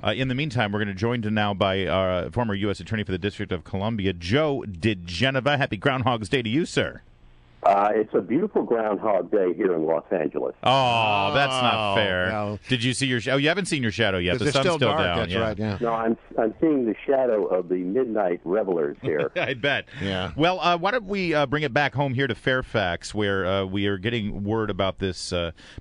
In the meantime, we're going to join now by former U.S. Attorney for the District of Columbia, Joe DiGenova. Happy Groundhog's Day to you, sir. It's a beautiful Groundhog Day here in Los Angeles. Oh, that's not fair. No. Did you see your shadow? Oh, you haven't seen your shadow yet. The It's sun's still dark, down. that's right, yeah. No, I'm seeing the shadow of the midnight revelers here. I bet. Yeah. Well, why don't we bring it back home here to Fairfax, where we are getting word about this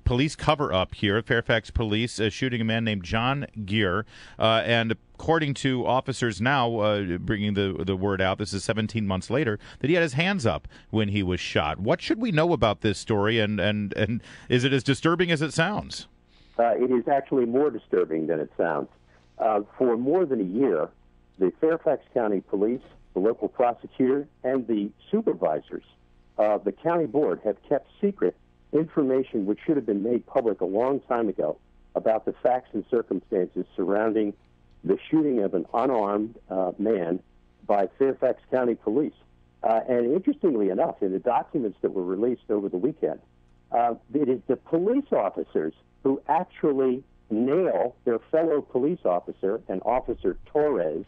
police cover-up here. Fairfax police shooting a man named John Gear, and according to officers now bringing the word out, this is 17 months later, that he had his hands up when he was shot. What should we know about this story, and is it as disturbing as it sounds? It is actually more disturbing than it sounds. For more than a year, the Fairfax County Police, the local prosecutor, and the supervisors of the county board have kept secret information which should have been made public a long time ago about the facts and circumstances surrounding the shooting of an unarmed man by Fairfax County Police. And interestingly enough, in the documents that were released over the weekend, it is the police officers who actually nail their fellow police officer and Officer Torres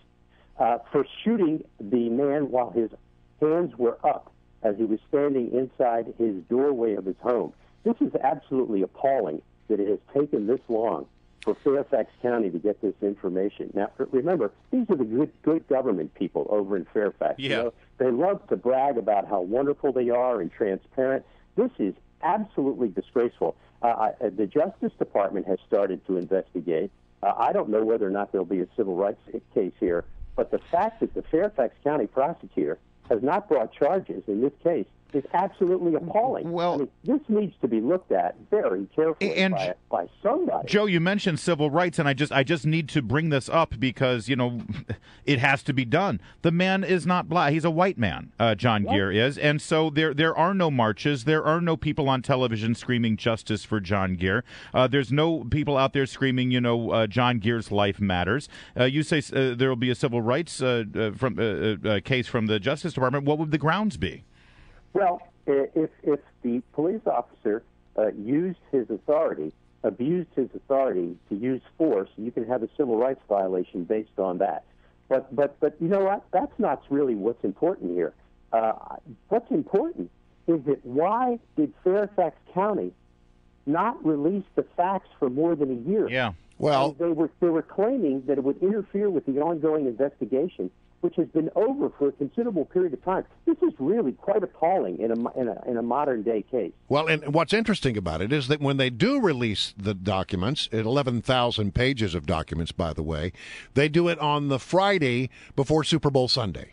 for shooting the man while his hands were up as he was standing inside his doorway of his home. This is absolutely appalling that it has taken this long for Fairfax County to get this information. Now, remember, these are the good government people over in Fairfax. Yeah. You know, they love to brag about how wonderful they are and transparent. This is absolutely disgraceful. The Justice Department has started to investigate. I don't know whether or not there'll be a civil rights case here, but the fact that the Fairfax County prosecutor has not brought charges in this case is absolutely appalling. Well, I mean, this needs to be looked at very carefully by somebody. Joe, you mentioned civil rights, and I just need to bring this up because, you know, it has to be done. The man is not black. He's a white man, John Gear is, and so there are no marches. There are no people on television screaming justice for John Gear. There's no people out there screaming, you know, John Gear's life matters. You say there will be a civil rights case from the Justice Department. What would the grounds be? Well, if the police officer abused his authority to use force, you can have a civil rights violation based on that. But you know what? That's not really what's important here. What's important is that why did Fairfax County not release the facts for more than a year? Yeah. Well, they were claiming that it would interfere with the ongoing investigation, which has been over for a considerable period of time. This is really quite appalling in a modern day case. well, and what's interesting about it is that when they do release the documents, 11,000 pages of documents, by the way, they do it on the Friday before Super Bowl Sunday,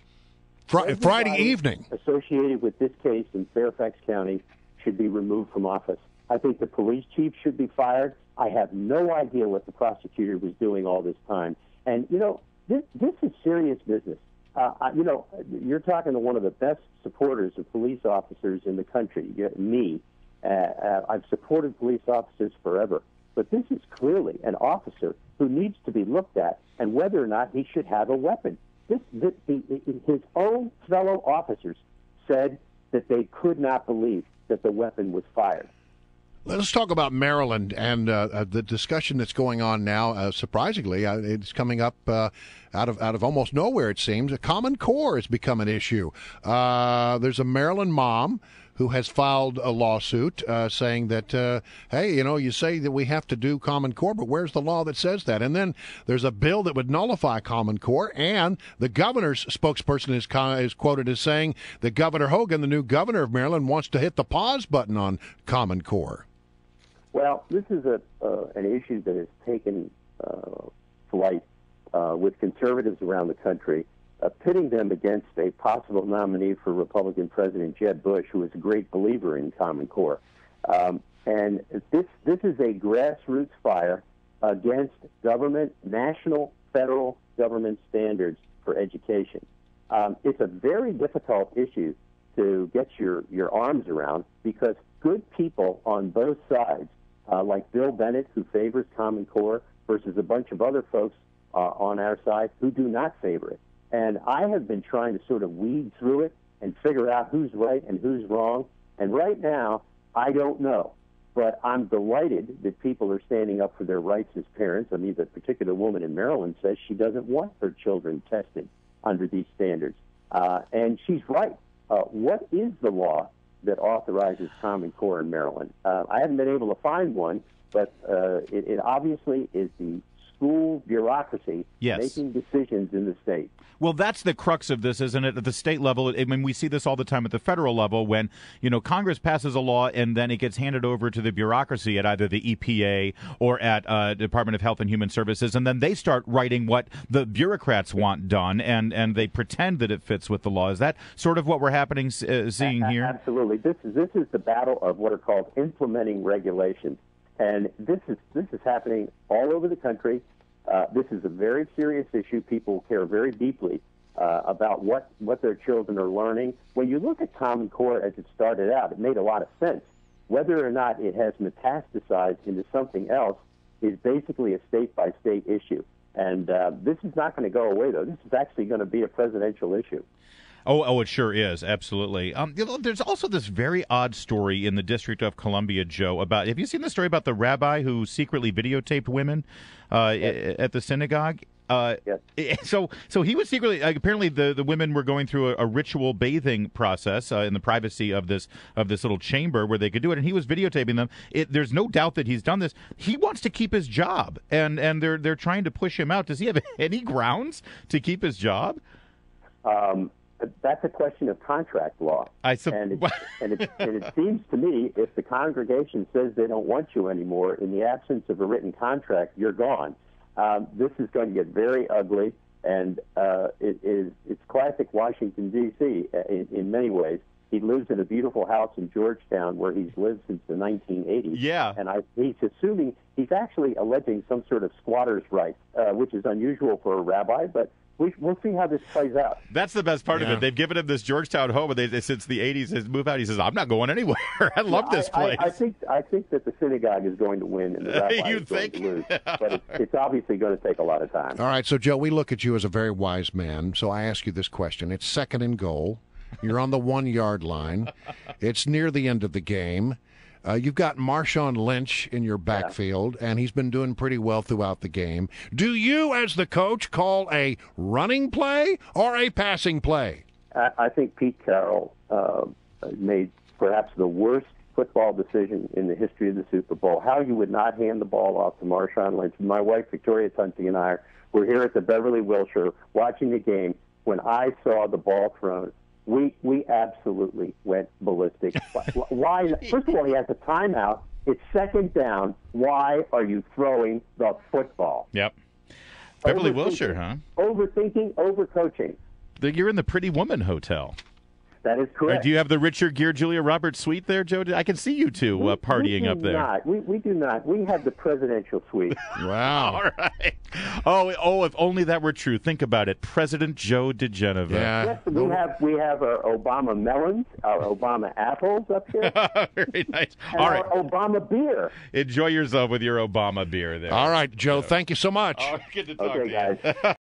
Friday evening. Associated with this case in Fairfax County should be removed from office. I think the police chief should be fired. I have no idea what the prosecutor was doing all this time. And, you know, this is serious business. You know, you're talking to one of the best supporters of police officers in the country, me. I've supported police officers forever. But this is clearly an officer who needs to be looked at and whether or not he should have a weapon. His own fellow officers said that they could not believe that the weapon was fired. Let's talk about Maryland and the discussion that's going on now. Surprisingly, it's coming up out of almost nowhere. It seems a Common Core has become an issue. There's a Maryland mom who has filed a lawsuit saying that, hey, you know, you say that we have to do Common Core, but where's the law that says that? And then there's a bill that would nullify Common Core, and the governor's spokesperson is quoted as saying that Governor Hogan, the new governor of Maryland, wants to hit the pause button on Common Core. Well, this is an issue that has taken flight with conservatives around the country, pitting them against a possible nominee for Republican President Jeb Bush, who is a great believer in Common Core. And this is a grassroots fire against government, national, federal government standards for education. It's a very difficult issue to get your arms around because good people on both sides, like Bill Bennett, who favors Common Core, versus a bunch of other folks on our side who do not favor it. And I have been trying to sort of weed through it and figure out who's right and who's wrong. And right now, I don't know. But I'm delighted that people are standing up for their rights as parents. I mean, the particular woman in Maryland says she doesn't want her children tested under these standards. And she's right. What is the law that authorizes Common Core in Maryland? I haven't been able to find one, but it obviously is the school bureaucracy making decisions in the state. Well, that's the crux of this, isn't it? At the state level, I mean, we see this all the time at the federal level when, Congress passes a law and then it gets handed over to the bureaucracy at either the EPA or at Department of Health and Human Services, and then they start writing what the bureaucrats want done, and they pretend that it fits with the law. Is that sort of what we're seeing here? Absolutely. This is the battle of what are called implementing regulations. And this is happening all over the country. This is a very serious issue. People care very deeply about what their children are learning. When you look at Common Core as it started out, it made a lot of sense. Whether or not it has metastasized into something else is basically a state-by-state issue. And this is not going to go away, though. This is actually going to be a presidential issue. Oh, it sure is. Absolutely. There's also this very odd story in the District of Columbia, Joe, about, have you seen the story about the rabbi who secretly videotaped women at the synagogue? Yes. So he was secretly, apparently the women were going through a ritual bathing process in the privacy of this little chamber where they could do it, and he was videotaping them. There's no doubt that he's done this. He wants to keep his job, and they're trying to push him out. Does he have any grounds to keep his job? That's a question of contract law. And it seems to me if the congregation says they don't want you anymore, in the absence of a written contract, you're gone. This is going to get very ugly, and it's classic Washington, D.C. In many ways. He lives in a beautiful house in Georgetown where he's lived since the 1980s. Yeah. And he's actually alleging some sort of squatter's rights, which is unusual for a rabbi, but we'll see how this plays out. That's the best part of it. They've given him this Georgetown home, and since the 80s, his move out, he says, I'm not going anywhere. I love this place. I think that the synagogue is going to win, and the rabbi is going to lose. But it's obviously going to take a lot of time. All right, so, Joe, we look at you as a very wise man, so I ask you this question. It's 2nd and goal. You're on the 1-yard line. It's near the end of the game. You've got Marshawn Lynch in your backfield, and he's been doing pretty well throughout the game. Do you, as the coach, call a running play or a passing play? I think Pete Carroll made perhaps the worst football decision in the history of the Super Bowl. How you would not hand the ball off to Marshawn Lynch. My wife, Victoria Tunte, and I were here at the Beverly Wilshire watching the game. When I saw the ball thrown, we absolutely went ballistic. Why? First of all, he has a timeout. It's 2nd down. Why are you throwing the football? Yep. Beverly Wilshire, huh? Overthinking, overcoaching. You're in the Pretty Woman Hotel. That is correct. Do you have the Richard Gere, Julia Roberts suite there, Joe? I can see you two partying up there. We do not. We have the presidential suite. Wow. All right. Oh, if only that were true. Think about it. President Joe DiGenova. Yeah. Yes, we have our Obama melons, our Obama apples up here. Very nice. And all right. Our Obama beer. Enjoy yourself with your Obama beer there. All right, Joe. Thank you so much. Good to talk to you. Okay, guys.